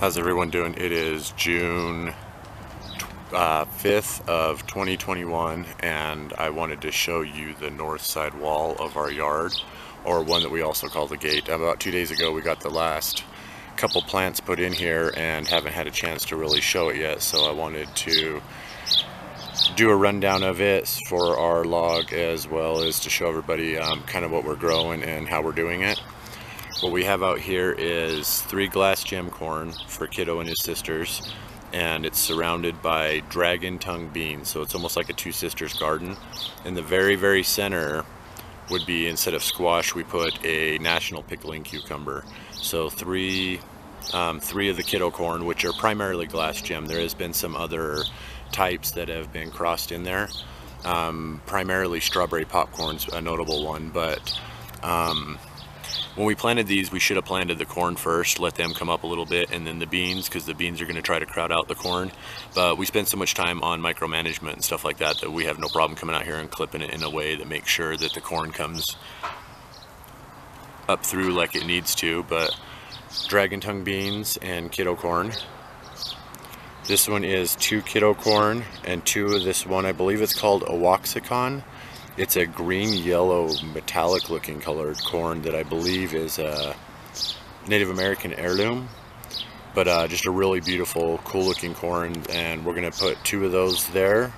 How's everyone doing? It is June 5th of 2021, and I wanted to show you the north side wall of our yard, or one that we also call the gate. About 2 days ago we got the last couple plants put in here and haven't had a chance to really show it yet, so I wanted to do a rundown of it for our log, as well as to show everybody kind of what we're growing and how we're doing it. What we have out here is 3 glass gem corn for Kiddo and his sisters, and it's surrounded by dragon tongue beans, so it's almost like a Two Sisters garden. In the very center would be, instead of squash, we put a national pickling cucumber. So three of the Kiddo corn, which are primarily glass gem. There has been some other types that have been crossed in there. Primarily strawberry popcorn's a notable one, but when we planted these, we should have planted the corn first, let them come up a little bit, and then the beans, because the beans are going to try to crowd out the corn. But we spend so much time on micromanagement and stuff like that that we have no problem coming out here and clipping it in a way that makes sure that the corn comes up through like it needs to. But dragon tongue beans and Kiddo corn. This one is 2 Kiddo corn and 2 of this one, I believe it's called Oaxacan. It's a green-yellow metallic looking colored corn that I believe is a Native American heirloom, but just a really beautiful, cool looking corn, and we're going to put 2 of those there.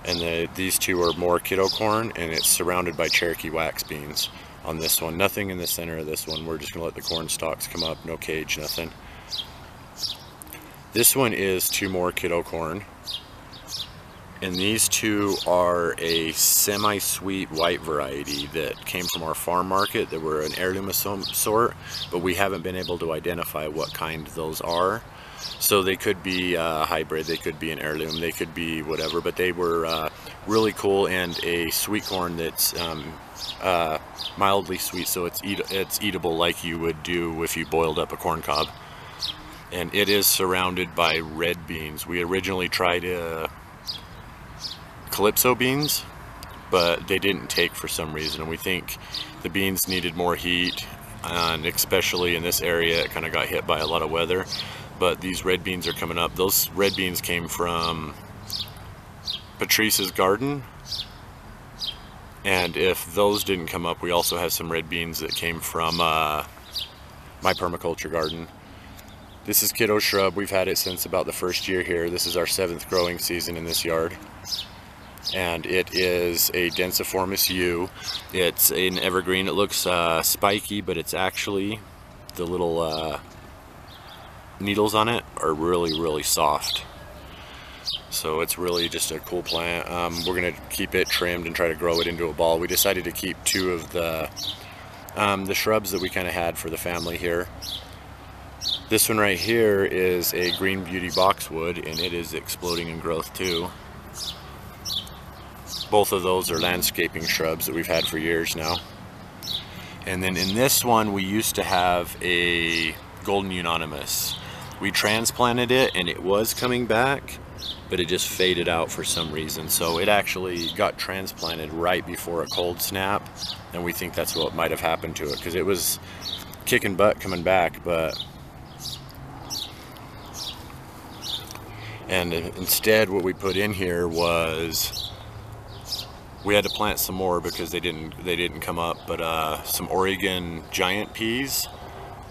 And these 2 are more Kiddo corn, and it's surrounded by Cherokee wax beans on this one. Nothing in the center of this one. We're just going to let the corn stalks come up, no cage, nothing. This one is 2 more Kiddo corn. And these 2 are a semi-sweet white variety that came from our farm market. They were an heirloom of some sort, but we haven't been able to identify what kind those are. So they could be a hybrid, they could be an heirloom, they could be whatever, but they were really cool, and a sweet corn that's mildly sweet, so it's eatable like you would do if you boiled up a corn cob. And it is surrounded by red beans. We originally tried Calypso beans, but they didn't take for some reason, and we think the beans needed more heat, and especially in this area it kind of got hit by a lot of weather. But these red beans are coming up. Those red beans came from Patrice's garden, and if those didn't come up, we also have some red beans that came from my permaculture garden. This is Kiddo shrub. We've had it since about the first year here. This is our 7th growing season in this yard. And it is a Densiformis yew. It's an evergreen. It looks spiky, but it's actually, the little needles on it are really soft. So it's really just a cool plant. We're going to keep it trimmed and try to grow it into a ball. We decided to keep 2 of the shrubs that we kind of had for the family here. This one right here is a Green Beauty boxwood, and it is exploding in growth too. Both of those are landscaping shrubs that we've had for years now. And then in this one, we used to have a golden unanimous. We transplanted it and it was coming back, but it just faded out for some reason. So it actually got transplanted right before a cold snap, and we think that's what might have happened to it, because it was kicking butt coming back. And instead what we put in here was, we had to plant some more because they didn't come up, but some Oregon giant peas,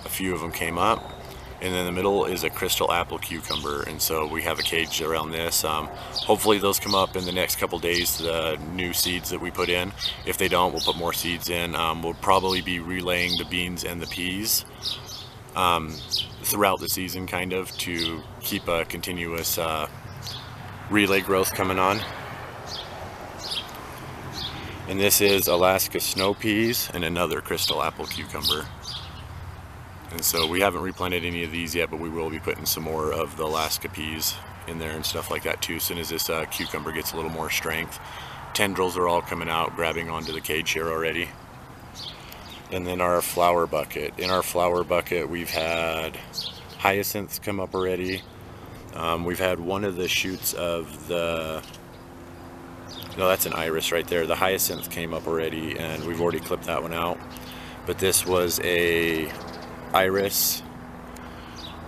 a few of them came up, and in the middle is a crystal apple cucumber, and so we have a cage around this. Hopefully those come up in the next couple days, the new seeds that we put in. If they don't, we'll put more seeds in. We'll probably be relaying the beans and the peas throughout the season, kind of, to keep a continuous relay growth coming on. And this is Alaska snow peas and another crystal apple cucumber. And so we haven't replanted any of these yet, but we will be putting some more of the Alaska peas in there and stuff like that too, as soon as this cucumber gets a little more strength. Tendrils are all coming out, grabbing onto the cage here already. And then our flower bucket. In our flower bucket, we've had hyacinths come up already. We've had one of the shoots of the, no, that's an iris right there. The hyacinth came up already, and we've already clipped that one out. But this was a iris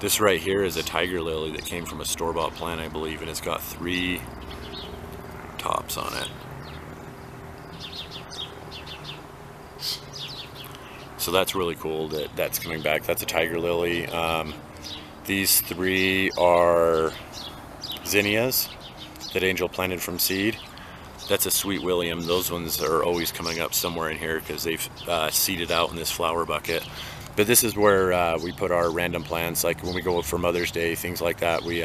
This right here is a tiger lily that came from a store-bought plant, I believe, and it's got 3 tops on it. So that's really cool that that's coming back. That's a tiger lily. These 3 are zinnias that Angel planted from seed. That's a Sweet William. Those ones are always coming up somewhere in here because they've seeded out in this flower bucket. But this is where we put our random plants, like when we go for Mother's Day, things like that. We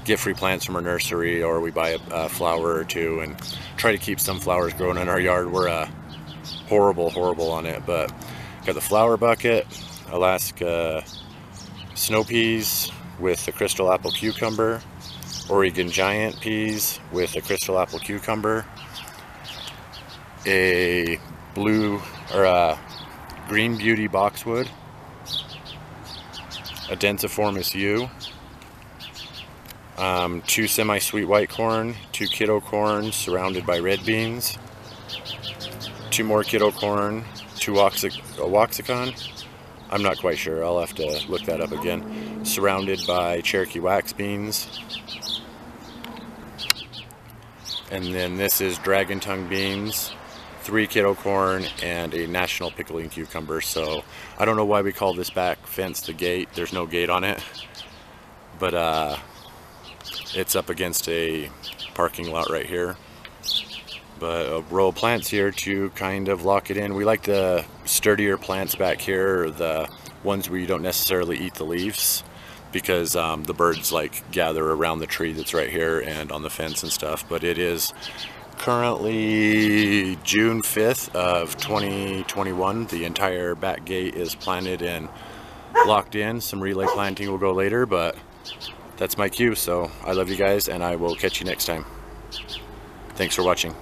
get free plants from our nursery, or we buy a flower or 2 and try to keep some flowers growing in our yard. We're horrible on it, but got the flower bucket, Alaska snow peas with the crystal apple cucumber, Oregon giant peas with a crystal apple cucumber, a blue or a green beauty boxwood, a densiformis yew, 2 semi-sweet white corn, 2 kiddo corn surrounded by red beans, 2 more kiddo corn, 2 waxicon. I'm not quite sure, I'll have to look that up again. Surrounded by Cherokee wax beans. And then this is dragon tongue beans, 3 kiddo corn, and a national pickling cucumber. So I don't know why we call this back fence the gate. There's no gate on it, but it's up against a parking lot right here. But a row of plants here to kind of lock it in. We like the sturdier plants back here, or the ones where you don't necessarily eat the leaves, because the birds like gather around the tree that's right here and on the fence and stuff. But it is currently June 5th of 2021. The entire back gate is planted and locked in. Some relay planting will go later, but that's my cue. So I love you guys, and I will catch you next time. Thanks for watching.